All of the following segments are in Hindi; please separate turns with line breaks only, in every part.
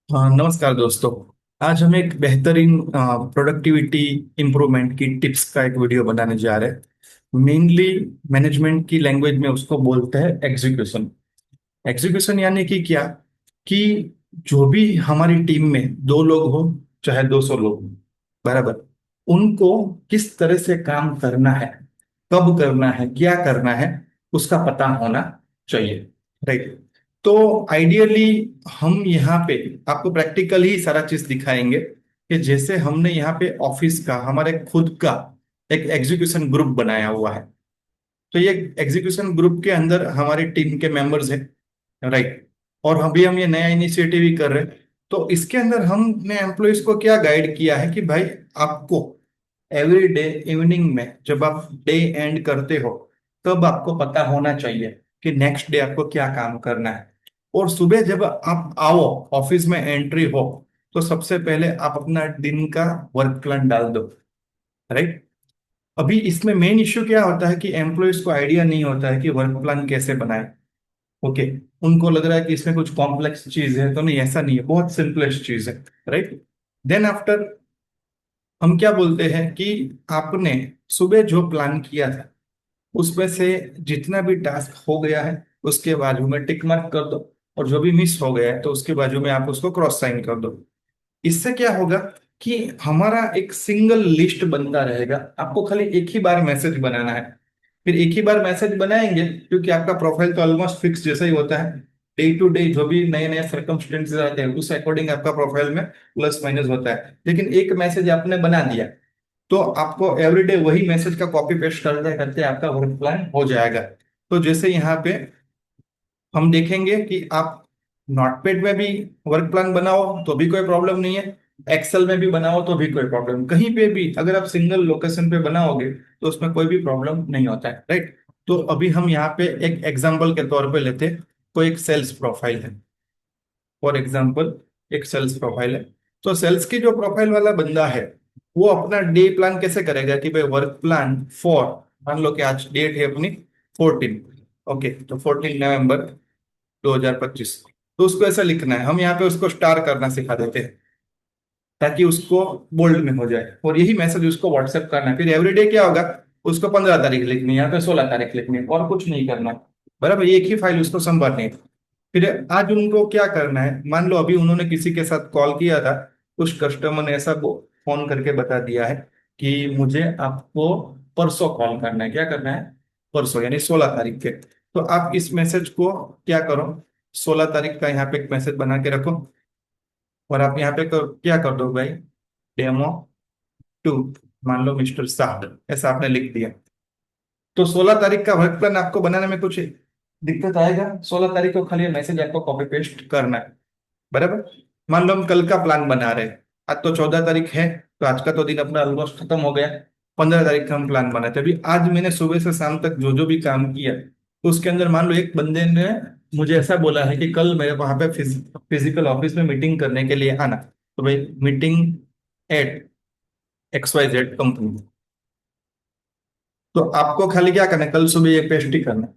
हाँ, नमस्कार दोस्तों। आज हम एक बेहतरीन प्रोडक्टिविटी इम्प्रूवमेंट की टिप्स का एक वीडियो बनाने जा रहे हैं। मेनली मैनेजमेंट की लैंग्वेज में उसको बोलते हैं एग्जीक्यूशन। एग्जीक्यूशन यानी कि क्या, कि जो भी हमारी टीम में दो लोग हो चाहे 200 लोग हो, बराबर, उनको किस तरह से काम करना है, कब करना है, क्या करना है, उसका पता होना चाहिए। राइट। तो आइडियली हम यहाँ पे आपको प्रैक्टिकल ही सारा चीज दिखाएंगे कि जैसे हमने यहाँ पे ऑफिस का हमारे खुद का एक एग्जीक्यूशन ग्रुप बनाया हुआ है। तो ये एग्जीक्यूशन ग्रुप के अंदर हमारी टीम के मेंबर्स हैं। राइट। और अभी हम ये नया इनिशिएटिव ही कर रहे हैं। तो इसके अंदर हमने एम्प्लॉयज को क्या गाइड किया है कि भाई, आपको एवरी डे इवनिंग में जब आप डे एंड करते हो, तब आपको पता होना चाहिए कि नेक्स्ट डे आपको क्या काम करना है। और सुबह जब आप आओ, ऑफिस में एंट्री हो, तो सबसे पहले आप अपना दिन का वर्क प्लान डाल दो। राइट। अभी इसमें मेन इश्यू क्या होता है कि एम्प्लॉयज को आइडिया नहीं होता है कि वर्क प्लान कैसे बनाए। ओके। उनको लग रहा है कि इसमें कुछ कॉम्प्लेक्स चीज है, तो नहीं, ऐसा नहीं है, बहुत सिंपलेस्ट चीज है। राइट। देन आफ्टर हम क्या बोलते हैं कि आपने सुबह जो प्लान किया था, उसमें से जितना भी टास्क हो गया है उसके बाजू में टिक मार्क कर दो, और जो भी मिस हो गया है तो उसके बाजू में आप उसको क्रॉस साइन कर दो। इससे क्या होगा कि हमारा एक सिंगल लिस्ट बनता रहेगा। आपको खाली एक ही बार मैसेज बनाना है। फिर एक ही बार मैसेज बनाएंगे क्योंकि आपका प्रोफाइल तो ऑलमोस्ट फिक्स जैसा ही होता है। डे टू डे जो भी नए नए सर्कमस्टेंसेस आते हैं उस अकॉर्डिंग आपका प्रोफाइल में प्लस माइनस होता है। लेकिन एक मैसेज आपने बना दिया, तो आपको एवरीडे वही मैसेज का कॉपी पेस्ट करते करते आपका वर्क प्लान हो जाएगा। तो जैसे यहाँ पे हम देखेंगे कि आप नोटपैड में भी वर्क प्लान बनाओ तो भी कोई प्रॉब्लम नहीं है, एक्सेल में भी बनाओ तो भी कोई प्रॉब्लम, कहीं पे भी अगर आप सिंगल लोकेशन पे बनाओगे तो उसमें कोई भी प्रॉब्लम नहीं होता है। राइट। तो अभी हम यहाँ पे एक एग्जांपल के तौर पे लेते हैं। कोई एक सेल्स प्रोफाइल है, फॉर एग्जांपल एक सेल्स प्रोफाइल है। तो सेल्स की जो प्रोफाइल वाला बंदा है, वो अपना डे प्लान कैसे करेगा कि भाई वर्क प्लान फॉर, मान लो कि आज डेट है अपनी 14। ओके, तो 14 नवंबर 2025। तो उसको ऐसा लिखना है, हम यहाँ पे उसको स्टार करना सिखा देते हैं ताकि उसको बोल्ड में हो जाए, और यही मैसेज उसको व्हाट्सएप करना है। फिर एवरीडे क्या होगा, उसको 15 तारीख लिखनी है, यहाँ पे 16 तारीख लिखनी है, और कुछ नहीं करना। बराबर, एक ही फाइल उसको संभालनी है। फिर आज उनको क्या करना है, मान लो अभी उन्होंने किसी के साथ कॉल किया था, उस कस्टमर ने ऐसा फोन करके बता दिया है कि मुझे आपको परसों कॉल करना है। क्या करना है? परसों, यानी 16 तारीख के। तो आप इस मैसेज को क्या करो, 16 तारीख का यहाँ पे एक मैसेज बना के रखो, और आप यहाँ पे क्या कर दो भाई, डेमो 2, मान लो मिस्टर साहब, ऐसा आपने लिख दिया। तो 16 तारीख का वर्क प्लान आपको बनाने में कुछ दिक्कत आएगा? 16 तारीख को खाली मैसेज आपको कॉपी पेस्ट करना है। बराबर। मान लो हम कल का प्लान बना रहे हैं, आज तो 14 तारीख है, तो आज का तो दिन अपना ऑलमोस्ट खत्म हो गया। 15 तारीख का हम प्लान बनाते हैं। अभी आज मैंने सुबह से शाम तक जो जो भी काम किया, तो उसके अंदर मान लो एक बंदे ने मुझे ऐसा बोला है कि कल मेरे वहां पे फिजिकल ऑफिस में मीटिंग करने के लिए आना। तो भाई, मीटिंग एट XYZ कंपनी। तो आपको खाली क्या करना है, कल सुबह ये पेस्ट ही करना है।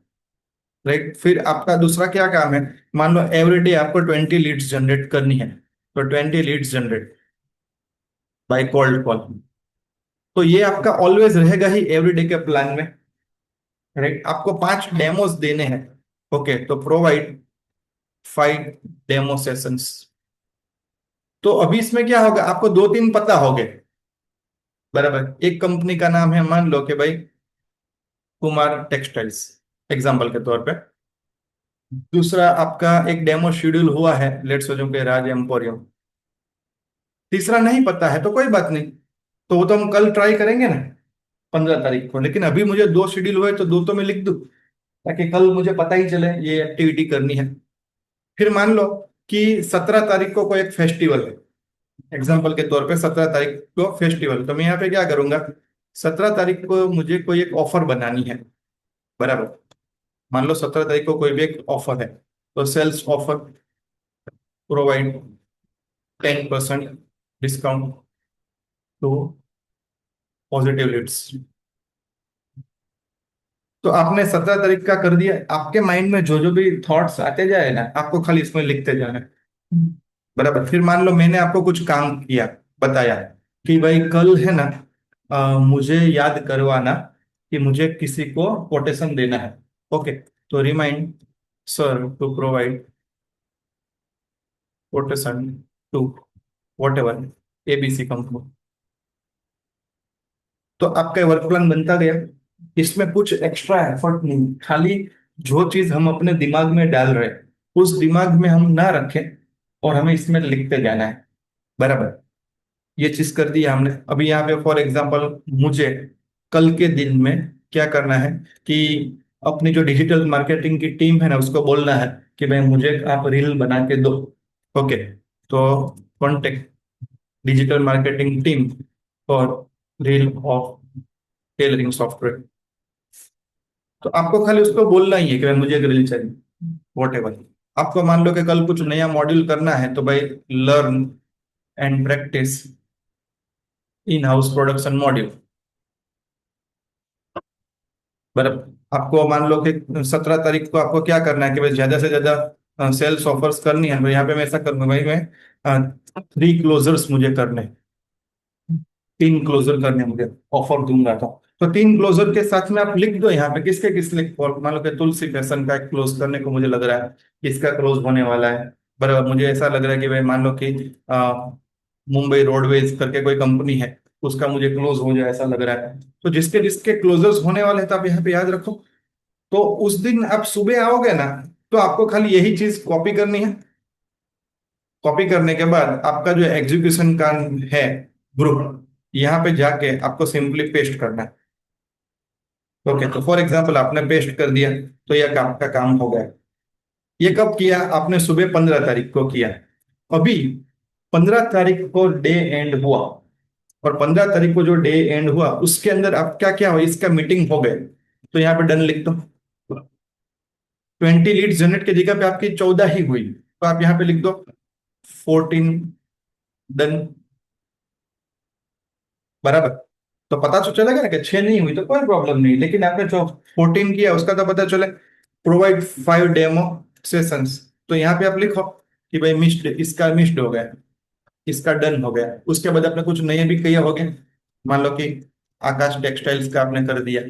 राइट। फिर आपका दूसरा क्या काम है, मान लो एवरीडे आपको 20 लीड्स जनरेट करनी है, तो 20 leads generate by cold call. तो ये आपका ऑलवेज रहेगा ही एवरीडे के प्लान में। राइट। आपको 5 डेमोस देने हैं। ओके, तो प्रोवाइड 5 डेमो सेशंस। तो अभी इसमें क्या होगा, आपको दो तीन पता हो गए। बराबर, एक कंपनी का नाम है, मान लो कि भाई कुमार टेक्सटाइल्स, एग्जाम्पल के तौर पे। दूसरा आपका एक डेमो शेड्यूल हुआ है, लेट्स सपोज के राज एम्पोरियम। तीसरा नहीं पता है तो कोई बात नहीं, तो वो तो हम कल ट्राई करेंगे ना, 15 तारीख को। लेकिन अभी मुझे दो शेड्यूल हुए तो दो तो मैं लिख दूं, ताकि कल मुझे पता ही चले ये एक्टिविटी करनी है। फिर मान लो कि 17 तारीख को कोई एक फेस्टिवल है, एग्जाम्पल के तौर पे 17 तारीख को फेस्टिवल, तो मैं यहाँ पे क्या करूंगा, 17 तारीख को मुझे कोई एक ऑफर बनानी है। बराबर। मान लो 17 तारीख को कोई भी एक ऑफर है, तो sales offer, provide 10% discount to positive leads. तो आपने 17 तारीख का कर दिया, आपके माइंड में जो जो भी थॉट्स आते जाए ना, आपको खाली इसमें लिखते जाना है। बराबर। फिर मान लो मैंने आपको कुछ काम किया, बताया कि भाई कल है ना, मुझे याद करवाना कि मुझे किसी को कोटेशन देना है। ओके, तो remind sir to provide quotation to whatever ABC company. तो आपका वर्क प्लान बनता गया। इसमें कुछ एक्स्ट्रा एफर्ट नहीं, खाली जो चीज हम अपने दिमाग में डाल रहे हैं उस दिमाग में हम ना रखें और हमें इसमें लिखते जाना है। बराबर। ये चीज कर दी हमने। अभी यहाँ पे फॉर एग्जांपल मुझे कल के दिन में क्या करना है कि अपनी जो डिजिटल मार्केटिंग की टीम है ना उसको बोलना है कि भाई मुझे आप रील बना के दो। ओके, तो contact digital marketing team for reel of tailoring software. तो आपको खाली उसको बोलना ही है कि भाई मुझे एक रील चाहिए, वॉट एवर। आपको मान लो कि कल कुछ नया मॉड्यूल करना है तो भाई learn and practice in house production module. बराबर। आपको मान लो कि 17 तारीख को आपको क्या करना है कि भाई ज्यादा से ज्यादा सेल्स ऑफर्स करनी है, तो यहाँ पे मैं ऐसा करूंगा भाई, मैं 3 क्लोजर्स मुझे करने, 3 क्लोजर करने मुझे ऑफर दूंगा। तो 3 क्लोजर के साथ में आप लिख दो यहाँ पे किसके किस लिख, मान लो कि तुलसी फैशन का एक क्लोज करने को मुझे लग रहा है, किसका क्लोज होने वाला है। बराबर। मुझे ऐसा लग रहा है कि भाई मान लो कि मुंबई रोडवेज करके कोई कंपनी है, उसका मुझे क्लोज हो जाए ऐसा लग रहा है। तो जिसके जिसके क्लोजर्स होने वाले हैं तो आप यहाँ पे याद रखो। तो उस दिन आप सुबह आओगे ना, तो आपको खाली यही चीज कॉपी करनी है। कॉपी करने के बाद आपका जो एग्जीक्यूशन का है ग्रुप, यहाँ पे जाके आपको सिंपली पेस्ट करना है। ओके, तो फॉर एग्जांपल आपने पेस्ट कर दिया, तो यह काम का काम हो गया। ये कब किया आपने? सुबह 15 तारीख को किया। अभी 15 तारीख को डे एंड हुआ, और 15 तारीख को जो डे एंड हुआ उसके अंदर आप क्या क्या हुआ इसका मीटिंग हो गए। तो यहाँ पे डन लिख दो। 20 लीड जनरेट की जगह पे आपकी 14 ही हुई, तो आप यहाँ पे लिख दो 14 डन। बराबर। तो पता तो चलेगा ना कि 6 नहीं हुई तो कोई प्रॉब्लम नहीं, लेकिन आपने जो 14 किया उसका तो पता चले। प्रोवाइड 5 डेमो सेशंस, तो यहाँ पे आप लिखो कि भाई मिस्ड, इसका मिस्ड हो गया, इसका डन हो गया। उसके बाद आपने कुछ नए भी किए होंगे, मान लो कि आकाश टेक्सटाइल्स का आपने कर दिया।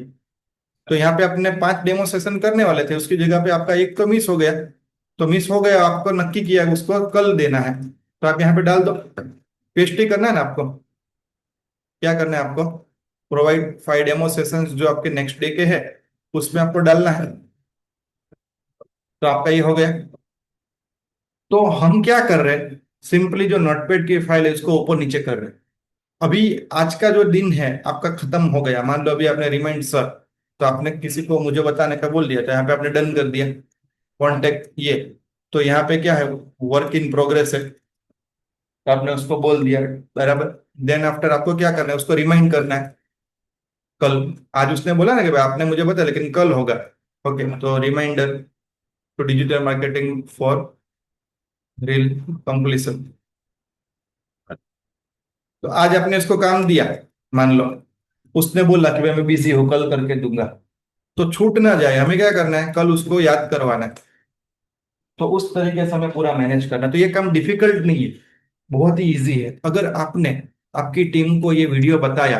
तो यहाँ पे आपने 5 डेमो सेशन करने वाले थे, उसकी जगह पे आपका एक तो मिस हो गया। तो मिस हो गया, आपको नक्की किया उसको कल देना है, तो आप यहाँ पे डाल दो। पेस्ट ही करना है ना आपको। क्या करना है आपको? प्रोवाइड 5 डेमो सेशंस जो आपके नेक्स्ट डे के हैं उसमें आपको डालना है। तो आपका ये हो गया। तो हम क्या कर रहे हैं, सिंपली जो नोटपैड की फाइल है उसको ऊपर नीचे कर रहे हैं। अभी आज का जो दिन है आपका खत्म हो गया। मान लो अभी आपने रिमाइंड सर, तो आपने किसी को मुझे बताने का बोल दिया, तो यहाँ पे आपने डन कर दिया। कॉन्टेक्ट ये, तो यहाँ पे क्या है, वर्क इन प्रोग्रेस है, तो आपने उसको बोल दिया। बराबर। देन आफ्टर आपको क्या करना है, उसको रिमाइंड करना है कल। आज उसने बोला ना कि भाई आपने मुझे बताया लेकिन कल होगा। ओके, तो reminder to digital marketing for reel completion. तो आज आपने इसको काम दिया, मान लो उसने बोला कि भाई मैं बिजी हूँ कल करके दूंगा, तो छूट ना जाए, हमें क्या करना है, कल उसको याद करवाना है। तो उस तरीके से हमें पूरा मैनेज करना है। तो ये काम डिफिकल्ट नहीं है, बहुत ही इजी है। अगर आपने आपकी टीम को ये वीडियो बताया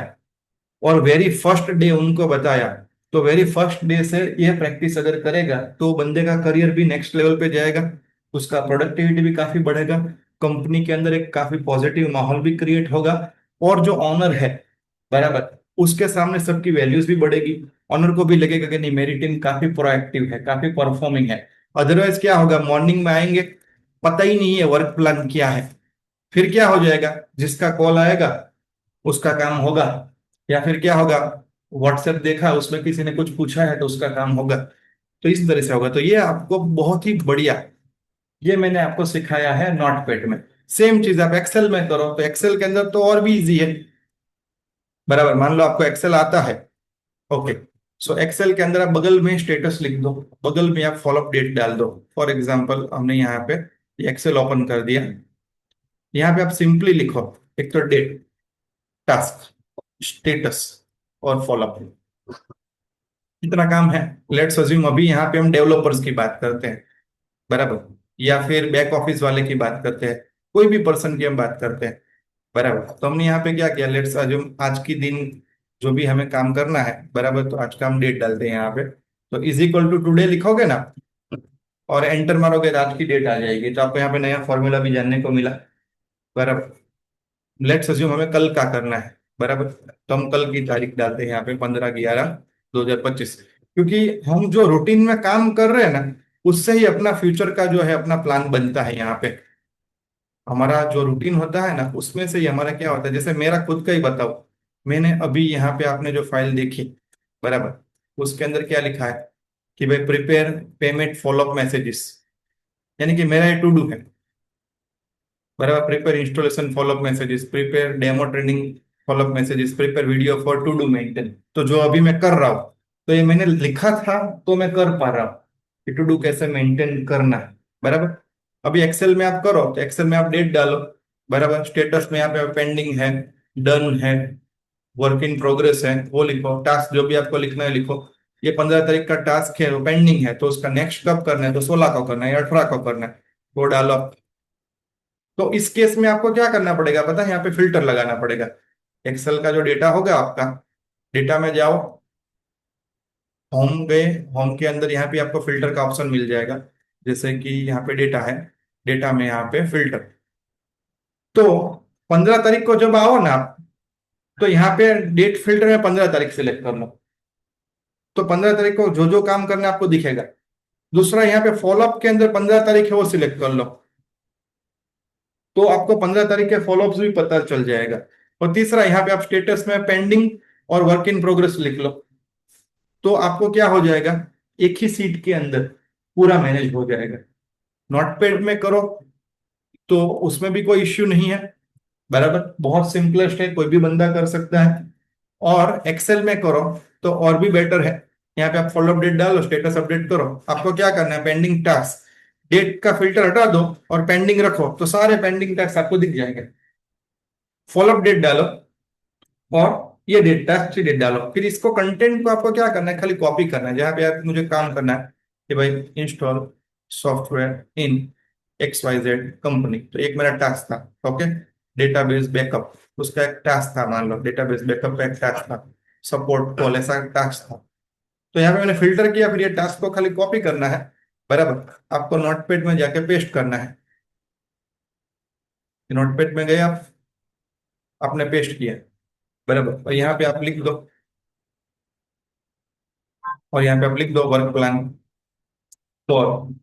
और वेरी फर्स्ट डे उनको बताया, तो वेरी फर्स्ट डे से ये प्रैक्टिस अगर करेगा तो बंदे का करियर भी नेक्स्ट लेवल पे जाएगा, उसका प्रोडक्टिविटी भी काफी बढ़ेगा, कंपनी के अंदर एक काफी पॉजिटिव माहौल भी क्रिएट होगा, और जो ऑनर है, बराबर, उसके सामने सबकी वैल्यूज भी बढ़ेगी। ऑनर को भी लगेगा कि नहीं मेरी टीम काफी प्रोएक्टिव है, काफी परफॉर्मिंग है। अदरवाइज क्या होगा, मॉर्निंग में आएंगे, पता ही नहीं है वर्क प्लान क्या है, फिर क्या हो जाएगा, जिसका कॉल आएगा उसका काम होगा, या फिर क्या होगा, व्हाट्सएप देखा उसमें किसी ने कुछ पूछा है तो उसका काम होगा। तो इस तरह से होगा। तो ये आपको बहुत ही बढ़िया, ये मैंने आपको सिखाया है नोटपैड में। सेम चीज आप एक्सेल में करो, तो एक्सेल के अंदर तो और भी इजी है। बराबर। मान लो आपको एक्सेल आता है। ओके, सो एक्सेल के अंदर आप बगल में स्टेटस लिख दो, बगल में आप फॉलोअप डेट डाल दो। फॉर एग्जांपल हमने यहाँ पे एक्सेल ओपन कर दिया, यहाँ पे आप सिंपली लिखो एक तो डेट, टास्क, स्टेटस और फॉलोअप। इतना काम है। लेट्स अज्यूम अभी यहाँ पे हम डेवलपर्स की बात करते हैं, बराबर, या फिर बैक ऑफिस वाले की बात करते हैं। कोई भी पर्सन की हम बात करते हैं, बराबर। तो हमने यहाँ पे क्या किया, लेट्स अज्यूम आज की दिन जो भी हमें काम करना है, बराबर, तो आज का हम डेट डालते हैं यहाँ पे। तो इज इक्वल टू टुडे लिखोगे ना, और एंटर मारोगे तो आज की डेट आ जाएगी। तो आपको यहाँ पे नया फॉर्मूला भी जानने को मिला, बराबर। लेट्स अज्यूम हमें कल का करना है, बराबर। तो हम कल की तारीख डालते हैं यहाँ पे 15/11/2025, क्योंकि हम जो रूटीन में काम कर रहे हैं ना, उससे ही अपना फ्यूचर का जो है अपना प्लान बनता है यहाँ पे। हमारा जो रूटीन होता है ना, उसमें से ही हमारा क्या होता है। जैसे मेरा खुद का ही बताओ, मैंने अभी यहाँ पे आपने जो फाइल देखी, बराबर, उसके अंदर क्या लिखा है कि भाई प्रिपेयर पेमेंट फॉलोअप मैसेजेस, यानी कि मेरा ये टू डू है, बराबर। Prepare installation follow up messages, prepare demo training follow up messages, prepare video for to do maintain. तो जो अभी मैं कर रहा हूँ, तो ये मैंने लिखा था तो मैं कर पा रहा हूँ कि टू डू कैसे मेंटेन करना है, बराबर। अभी एक्सेल में आप करो तो एक्सेल में आप डेट डालो, बराबर। स्टेटस में यहाँ पे पेंडिंग है, डन है, वर्क इन प्रोग्रेस है, वो लिखो। टास्क जो भी आपको लिखना है लिखो। ये 15 तारीख का टास्क है, वो पेंडिंग है, तो उसका नेक्स्ट कब करना है, तो 16 को करना है या 18 को करना है, वो डालो। तो इस केस में आपको क्या करना पड़ेगा पता है, यहाँ पे फिल्टर लगाना पड़ेगा। एक्सेल का जो डेटा होगा आपका, डेटा में जाओ, होम गए, होम के अंदर यहाँ पे आपको फिल्टर का ऑप्शन मिल जाएगा। जैसे कि यहाँ पे डेटा है, डेटा में यहाँ पे फिल्टर। तो 15 तारीख को जब आओ ना आप, तो यहाँ पे डेट फिल्टर में 15 तारीख सेलेक्ट कर लो। तो 15 तारीख को जो जो काम करना है आपको दिखेगा। दूसरा यहाँ पे फॉलोअप के अंदर 15 तारीख है, वो सिलेक्ट कर लो, तो आपको 15 तारीख के फॉलोअप्स भी पता चल जाएगा। और तीसरा यहाँ पे आप स्टेटस में पेंडिंग और वर्क इन प्रोग्रेस लिख लो, तो आपको क्या हो जाएगा, एक ही सीट के अंदर पूरा मैनेज हो जाएगा। नोटपैड में करो तो उसमें भी कोई इश्यू नहीं है, बराबर, बहुत सिंपलेस्ट है, कोई भी बंदा कर सकता है। और एक्सेल में करो तो और भी बेटर है। यहाँ पे आप फॉलो अपडेट डालो, स्टेटस अपडेट करो। आपको क्या करना है, पेंडिंग टास्क, डेट का फिल्टर हटा दो और पेंडिंग रखो, तो सारे पेंडिंग टास्क आपको दिख जाएंगे। फॉलो अपडेट डालो और ये डेट टास्क डेट डालो। फिर इसको कंटेंट को आपको क्या करना है, खाली कॉपी करना है। जहां पे आप मुझे काम करना है कि भाई install software in XYZ company, तो एक मेरा टास्क था, ओके। डेटाबेस बैकअप, उसका एक टास्क था, मान लो डेटाबेस बैकअप का एक टास्क था, सपोर्ट कॉल ऐसा टास्क था। तो यहाँ पे मैंने फिल्टर किया, फिर ये टास्क को खाली कॉपी करना है, बराबर। आपको नोटपैड में जाके पेस्ट करना है। नोटपैड में गए आप, आपने पेस्ट किया, बराबर, और यहाँ पे आप लिख दो, और यहाँ पे आप लिख दो वर्क प्लान फॉर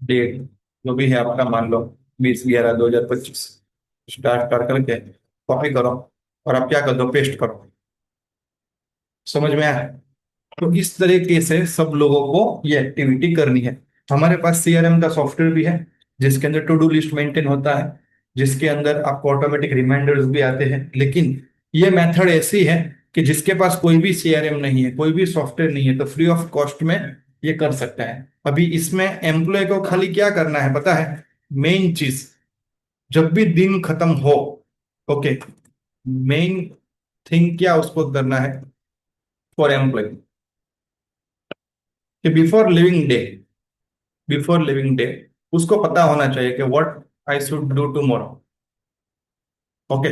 डेट जो भी है आपका, मान लो 20/11/2025, स्टार्ट स्टार्ट करके कॉपी करो और आप क्या कर दो, पेस्ट करो। समझ में आया? तो इस तरीके से सब लोगों को ये एक्टिविटी करनी है। हमारे पास CRM का सॉफ्टवेयर भी है, जिसके अंदर टू डू लिस्ट मेंटेन होता है, जिसके अंदर आपको ऑटोमेटिक रिमाइंडर्स भी आते हैं। लेकिन ये मेथड ऐसी है कि जिसके पास कोई भी CRM नहीं है, कोई भी सॉफ्टवेयर नहीं है, तो फ्री ऑफ कॉस्ट में ये कर सकता है। अभी इसमें एम्प्लॉय को खाली क्या करना है पता है, मेन चीज, जब भी दिन खत्म हो, ओके, मेन थिंग क्या उसको करना है फॉर एम्प्लॉय, कि बिफोर लिविंग डे उसको पता होना चाहिए कि what I should do tomorrow, okay.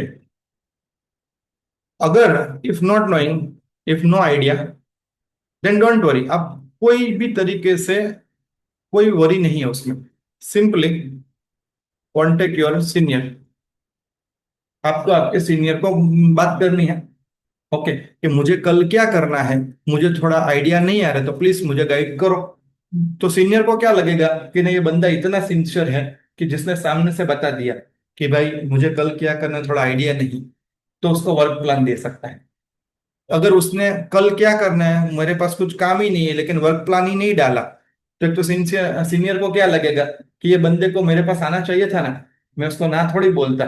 अगर if not knowing, if no idea, then don't worry. अब कोई भी तरीके से कोई वरी नहीं है उसमें। सिंपली कॉन्टेक्ट योर सीनियर, आपको आपके सीनियर को बात करनी है, ओके, कि मुझे कल क्या करना है, मुझे थोड़ा आइडिया नहीं आ रहा, तो प्लीज मुझे गाइड करो। तो सीनियर को क्या लगेगा कि नहीं, ये बंदा इतना सिंसियर है कि जिसने सामने से बता दिया कि भाई मुझे कल क्या करना है, थोड़ा आइडिया नहीं, तो उसको वर्क प्लान दे सकता है। अगर उसने कल क्या करना है, मेरे पास कुछ काम ही नहीं है, लेकिन वर्क प्लान ही नहीं डाला, तो एक तो सीनियर को क्या लगेगा कि ये बंदे को मेरे पास आना चाहिए था ना, मैं उसको ना थोड़ी बोलता,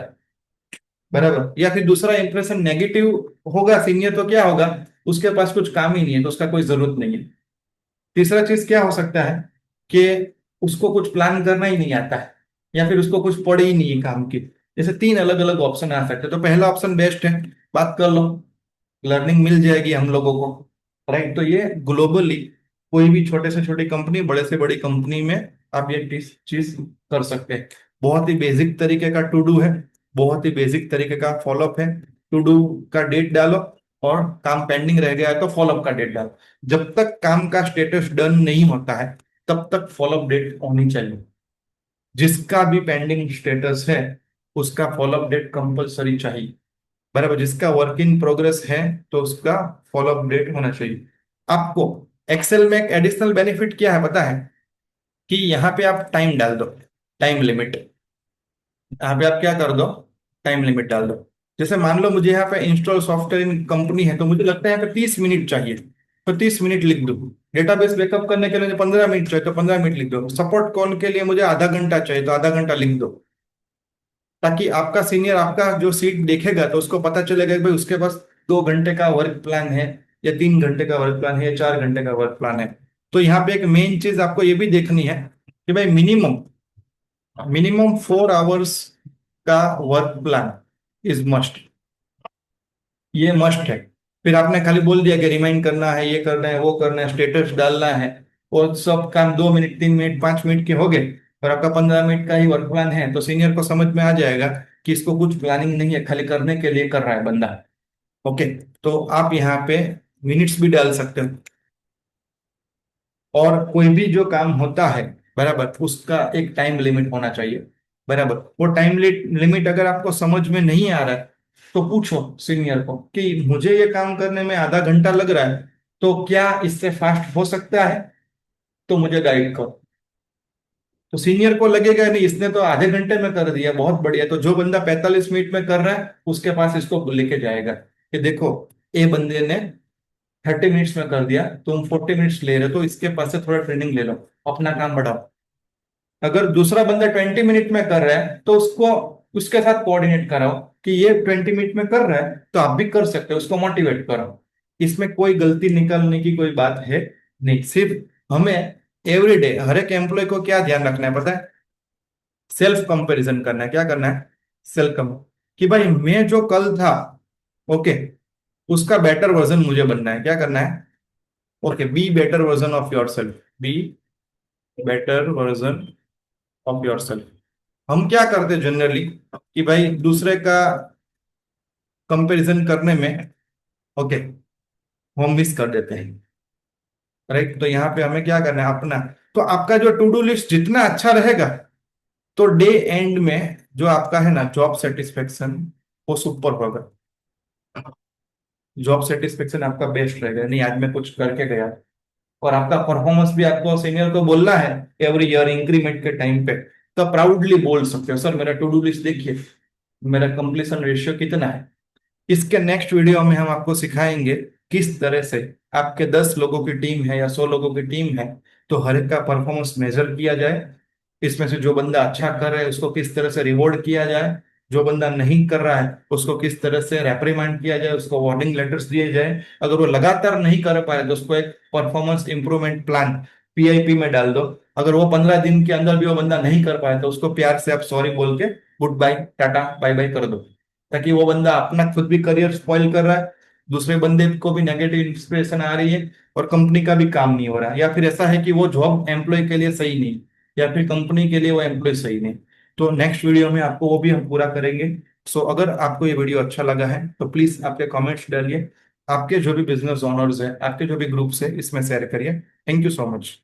बराबर। या फिर दूसरा इंप्रेशन नेगेटिव होगा, सीनियर तो क्या होगा, उसके पास कुछ काम ही नहीं है, तो उसका कोई जरूरत नहीं है। तीसरा चीज क्या हो सकता है कि उसको कुछ प्लान करना ही नहीं आता है, या फिर उसको कुछ पड़े ही नहीं है काम की। जैसे तीन अलग अलग ऑप्शन आ सकते हैं, तो पहला ऑप्शन बेस्ट है, बात कर लो, लर्निंग मिल जाएगी हम लोगों को, राइट। तो ये ग्लोबली कोई भी छोटे से छोटी कंपनी, बड़े से बड़ी कंपनी में आप ये चीज कर सकते हैं। बहुत ही बेसिक तरीके का टू डू है, बहुत ही बेसिक तरीके का फॉलोअप है। टू डू का डेट डालो, और काम पेंडिंग रह गया है तो फॉलोअप का डेट डालो। जब तक काम का स्टेटस डन नहीं होता है तब तक फॉलोअप डेट होनी चाहिए। जिसका भी पेंडिंग स्टेटस है उसका फॉलोअप डेट कंपलसरी चाहिए, बराबर। जिसका वर्क इन प्रोग्रेस है तो उसका फॉलोअप डेट होना चाहिए। आपको एक्सेल में एक एडिशनल बेनिफिट क्या है पता है? कि यहाँ पे आप टाइम डाल दो, टाइम लिमिट। यहाँ पे आप क्या कर दो, टाइम लिमिट डाल दो। जैसे मान लो मुझे यहाँ पे इंस्टॉल सॉफ्टवेयर इन कंपनी है, तो मुझे लगता है यहाँ पे 30 मिनट चाहिए, तो 30 मिनट लिख दो। डेटाबेस बैकअप करने के लिए 15 मिनट चाहिए तो 15 मिनट लिख दो। सपोर्ट कॉल के लिए मुझे आधा घंटा चाहिए तो आधा घंटा लिख दो। ताकि आपका सीनियर आपका जो सीट देखेगा तो उसको पता चलेगा कि भाई उसके पास 2 घंटे का वर्क प्लान है, या 3 घंटे का वर्क प्लान है, या 4 घंटे का वर्क प्लान है। तो यहाँ पे एक मेन चीज आपको ये भी देखनी है कि भाई मिनिमम मिनिमम 4 आवर्स का वर्क प्लान इज मस्ट, ये मस्ट है। फिर आपने खाली बोल दिया कि रिमाइंड करना है, ये करना है, वो करना है, स्टेटस डालना है, और सब काम 2 मिनट 3 मिनट 5 मिनट के हो गए, और आपका 15 मिनट का ही वर्क प्लान है, तो सीनियर को समझ में आ जाएगा कि इसको कुछ प्लानिंग नहीं है, खाली करने के लिए कर रहा है बंदा। ओके, तो आप यहाँ पे मिनट्स भी डाल सकते हो। और कोई भी जो काम होता है, बराबर, उसका एक टाइम लिमिट होना चाहिए, बराबर। वो टाइम लिमिट अगर आपको समझ में नहीं आ रहा है तो पूछो सीनियर को कि मुझे ये काम करने में आधा घंटा लग रहा है, तो क्या इससे फास्ट हो सकता है? तो मुझे गाइड करो। तो सीनियर को लगेगा नहीं, इसने तो आधे घंटे में कर दिया, बहुत बढ़िया। तो जो बंदा 45 मिनट में कर रहा है उसके पास इसको लेके जाएगा कि देखो, ए बंदे ने 30 मिनट्स में कर दिया, तुम 40 मिनट्स ले रहे हो, तो इसके पास से थोड़ा ट्रेनिंग ले लो, अपना काम बढ़ाओ। अगर दूसरा बंदा 20 मिनट में कर रहा है तो उसको उसके साथ कोऑर्डिनेट कराओ कि ये 20 मिनट में कर रहा है तो आप भी कर सकते हो, उसको मोटिवेट करो। इसमें कोई गलती निकालने की कोई बात है नहीं। सिर्फ हमें एवरीडे हर एक एम्प्लॉय को क्या ध्यान रखना है पता है? सेल्फ कंपैरिजन करना है। क्या करना है? सेल्फ कम, कि भाई मैं जो कल था, ओके, उसका बेटर वर्जन मुझे बनना है। क्या करना है? Okay, be better version of your self, be better version of your self. हम क्या करते हैं जनरली कि भाई दूसरे का कंपैरिजन करने में, ओके, हम मिस कर देते हैं, राइट। तो यहाँ पे हमें क्या करना है अपना। तो आपका जो टू डू लिस्ट जितना अच्छा रहेगा, तो डे एंड में जो आपका है ना जॉब सेटिस्फेक्शन, वो सुपर होगा। जॉब सेटिस्फेक्शन आपका बेस्ट रहेगा, नहीं आज मैं कुछ करके गया। और आपका परफॉर्मेंस भी आपको सीनियर को बोलना है एवरी ईयर इंक्रीमेंट के टाइम पे, तो प्राउडली बोल सकते हो, सर मेरा टू डू लिस्ट देखिए, मेरा कंप्लीशन रेशियो कितना है। इसके नेक्स्ट वीडियो में हम आपको सिखाएंगे किस तरह से आपके 10 लोगों की टीम है या 100 लोगों की टीम है, तो हर एक का परफॉर्मेंस मेजर किया जाए। इसमें से जो बंदा अच्छा कर रहा है उसको किस तरह से रिवॉर्ड किया जाए, जो बंदा नहीं कर रहा है उसको किस तरह से रेप्रिमांड किया जाए, उसको वार्निंग लेटर्स दिए जाए। अगर वो लगातार नहीं कर पा रहे तो उसको एक परफॉर्मेंस इंप्रूवमेंट प्लान पीआईपी में डाल दो। अगर वो 15 दिन के अंदर भी वो बंदा नहीं कर पाए तो उसको प्यार से आप सॉरी बोल के good bye tata bye bye कर दो। ताकि वो बंदा अपना खुद भी करियर स्पॉइल कर रहा है, दूसरे बंदे को भी नेगेटिव इंस्पिरेशन आ रही है, और कंपनी का भी काम नहीं हो रहा है, या फिर ऐसा है कि वो जॉब एम्प्लॉय के लिए सही नहीं, या फिर कंपनी के लिए वो एम्प्लॉय सही नहीं। तो नेक्स्ट वीडियो में आपको वो भी हम पूरा करेंगे। सो अगर आपको ये वीडियो अच्छा लगा है तो प्लीज आपके कमेंट्स डालिए, आपके जो भी बिजनेस ओनर्स हैं, आपके जो भी ग्रुप्स है, इसमें शेयर करिए। Thank you so much.